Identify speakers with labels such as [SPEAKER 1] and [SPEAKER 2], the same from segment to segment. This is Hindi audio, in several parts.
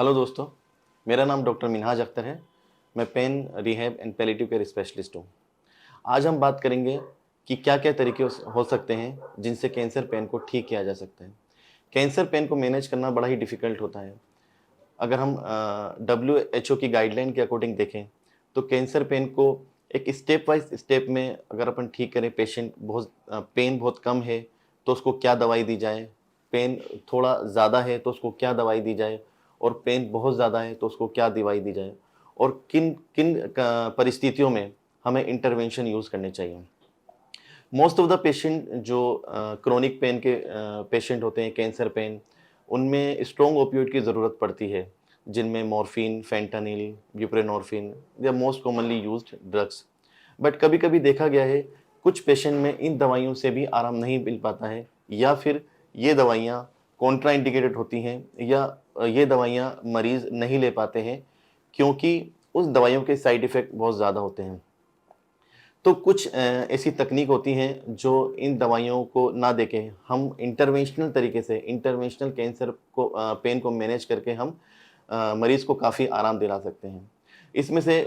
[SPEAKER 1] हेलो दोस्तों, मेरा नाम डॉक्टर मिनहाज अख्तर है। मैं pain rehab and palliative care specialist हूँ। आज हम बात करेंगे कि क्या-क्या तरीके हो सकते हैं जिनसे कैंसर पेन को ठीक किया जा सकता है। कैंसर पेन को मैनेज करना बड़ा ही डिफ़िकल्ट होता है। अगर हम डब्ल्यूएचओ की गाइडलाइन के अकॉर्डिंग देखें, तो कैंसर पेन को एक स्टेप वाइज़ स्टेप में अगर अपन ठीक करें, पेशेंट पेन बहुत कम है, तो उसको क्या दवाई दी जाए, पेन थोड़ा ज़्यादा है, तो उसको क्या दवाई दी जाए और पेन बहुत ज़्यादा है, तो उसको क्या दवाई दी जाए और किन किन क परिस्थितियों में हमें इंटरवेंशन यूज़ करने चाहिए। मोस्ट ऑफ द पेशेंट जो क्रोनिक पेन के पेशेंट होते हैं, कैंसर पेन, उनमें स्ट्रॉन्ग ओपियोइड की ज़रूरत पड़ती है, जिनमें मॉर्फिन, फेंटानिल, ब्यूप्रेनॉर्फिन या most commonly used drugs. But कभी-कभी देखा गया है, कुछ पेशेंट में इन दवाइयों से भी आराम नहीं मिल पाता है या फिर ये दवाइयाँ कॉन्ट्राइंडिकेटेड होती हैं या ये दवाइयाँ मरीज़ नहीं ले पाते हैं, क्योंकि उस दवाइयों के साइड इफ़ेक्ट बहुत ज़्यादा होते हैं। तो कुछ ऐसी तकनीक होती हैं जो इन दवाइयों को ना देके हम इंटरवेंशनल तरीके से इंटरवेंशनल कैंसर को पेन को मैनेज करके हम मरीज़ को काफ़ी आराम दिला सकते हैं। इसमें से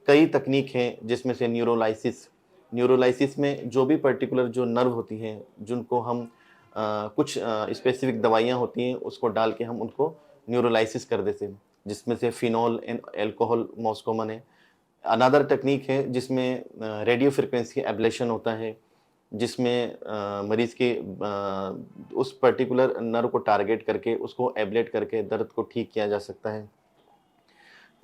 [SPEAKER 1] कई तकनीक हैं, जिसमें से न्यूरोलाइसिस। न्यूरोलाइसिस में जो भी पर्टिकुलर जो नर्व होती हैं, जिनको हम कुछ स्पेसिफिक दवाइयाँ होती हैं, उसको डाल के हम उनको न्यूरोलाइसिस कर देते हैं, जिसमें से phenol and alcohol most common है। अनदर टेक्नीक है जिसमें रेडियो फ्रीक्वेंसी एब्लेशन होता है, जिसमें मरीज़ के उस पर्टिकुलर नर्व को टारगेट करके उसको एब्लेट करके दर्द को ठीक किया जा सकता है।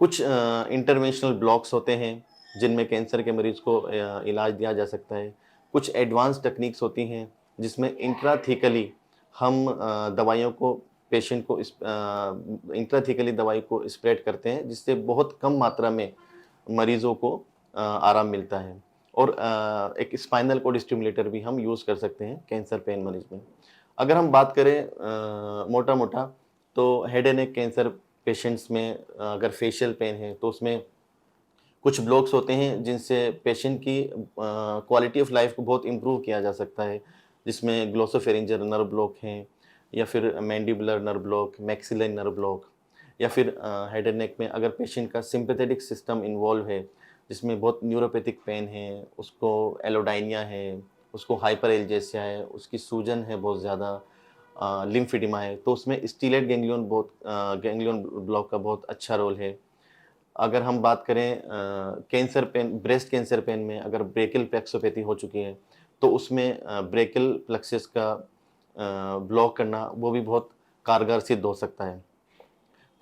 [SPEAKER 1] कुछ इंटरवेंशनल ब्लॉक्स होते हैं, जिनमें कैंसर के मरीज़ को इलाज दिया जा सकता है। कुछ एडवांस टेक्निक्स होती हैं, जिसमें इंट्राथीकली हम दवाइयों को पेशेंट को इंट्राथीकली दवाई को स्प्रेड करते हैं, जिससे बहुत कम मात्रा में मरीज़ों को आराम मिलता है और एक स्पाइनल कॉर्ड स्टिमुलेटर भी हम यूज़ कर सकते हैं कैंसर पेन मरीज़ में। अगर हम बात करें मोटा-मोटा, तो head and neck cancer patients में अगर फेशियल पेन है, तो उसमें कुछ ब्लॉक्स होते हैं जिनसे पेशेंट की क्वालिटी ऑफ लाइफ को बहुत इम्प्रूव किया जा सकता है, जिसमें ग्लोसोफेरिंजियल नर्व ब्लॉक हैं या फिर mandibular nerve block, maxillary nerve block या फिर हेड एंड नेक में अगर पेशेंट का सिम्पैथेटिक सिस्टम इन्वॉल्व है, जिसमें बहुत न्यूरोपैथिक पेन है, उसको एलोडाइनिया है, उसको हाइपरएल्जेसिया है, उसकी सूजन है बहुत ज़्यादा, लिम्फेडिमा है, तो उसमें स्टीलेट गैंग्लियन ब्लॉक का बहुत अच्छा रोल है। अगर हम बात करें cancer pen, breast cancer pen में अगर ब्रेकियल प्लेक्सोपैथी हो चुकी है, तो उसमें ब्रेकियल प्लेक्सस का ब्लॉक करना वो भी बहुत कारगर सिद्ध हो सकता है।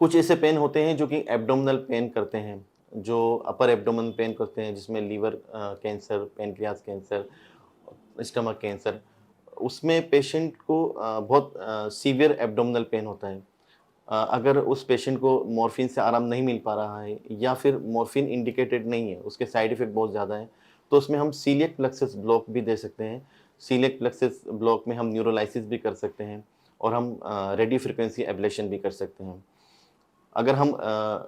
[SPEAKER 1] कुछ ऐसे पेन होते हैं जो कि एब्डोमिनल पेन करते हैं, जो अपर एब्डोमेन पेन करते हैं, जिसमें liver cancer, pancreas cancer, stomach cancer, उसमें पेशेंट को बहुत सीवियर एब्डोमिनल पेन होता है। अगर उस पेशेंट को मॉर्फिन से आराम नहीं मिल पा रहा है या फिर मॉर्फिन इंडिकेटेड नहीं है, उसके साइड इफ़ेक्ट बहुत ज़्यादा हैं, तो उसमें हम सीलिएक प्लेक्सस ब्लॉक भी दे सकते हैं। सीलिएक प्लेक्सस ब्लॉक में हम न्यूरोलाइसिस भी कर सकते हैं और हम रेडियो फ्रीक्वेंसी एब्लेशन भी कर सकते हैं। अगर हम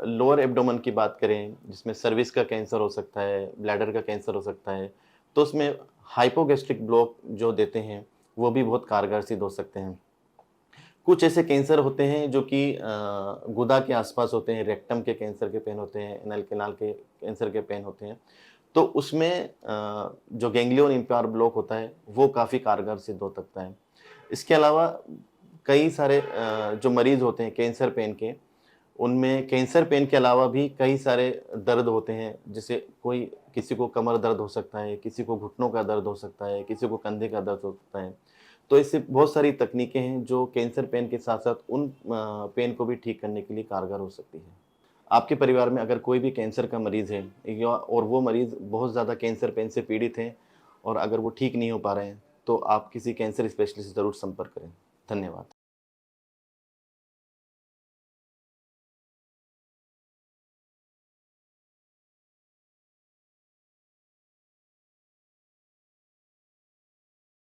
[SPEAKER 1] लोअर एब्डोमेन की बात करें, जिसमें सर्विक्स का कैंसर हो सकता है, ब्लैडर का कैंसर हो सकता है, तो उसमें हाइपोगैस्ट्रिक ब्लॉक जो देते हैं, वो भी बहुत कारगर सिद्ध हो सकते हैं। कुछ ऐसे कैंसर होते हैं जो कि गुदा के आसपास होते हैं, रेक्टम के कैंसर के पेन होते हैं, एनल कैनाल के कैंसर के पेन होते हैं। तो उसमें जो गैंग्लियन इम्प्योर ब्लॉक होता है, वो काफ़ी कारगर सिद्ध हो सकता है। इसके अलावा कई सारे जो मरीज़ होते हैं कैंसर पेन के, उनमें कैंसर पेन के अलावा भी कई सारे दर्द होते हैं, जैसे किसी को कमर दर्द हो सकता है, किसी को घुटनों का दर्द हो सकता है, किसी को कंधे का दर्द हो सकता है। तो ऐसे बहुत सारी तकनीकें हैं जो कैंसर पेन के साथ-साथ उन पेन को भी ठीक करने के लिए कारगर हो सकती हैं। आपके परिवार में अगर कोई भी कैंसर का मरीज़ है या और वो मरीज़ बहुत ज़्यादा कैंसर पेन से पीड़ित हैं और अगर वो ठीक नहीं हो पा रहे हैं, तो आप किसी कैंसर स्पेशलिस्ट से ज़रूर संपर्क करें। धन्यवाद।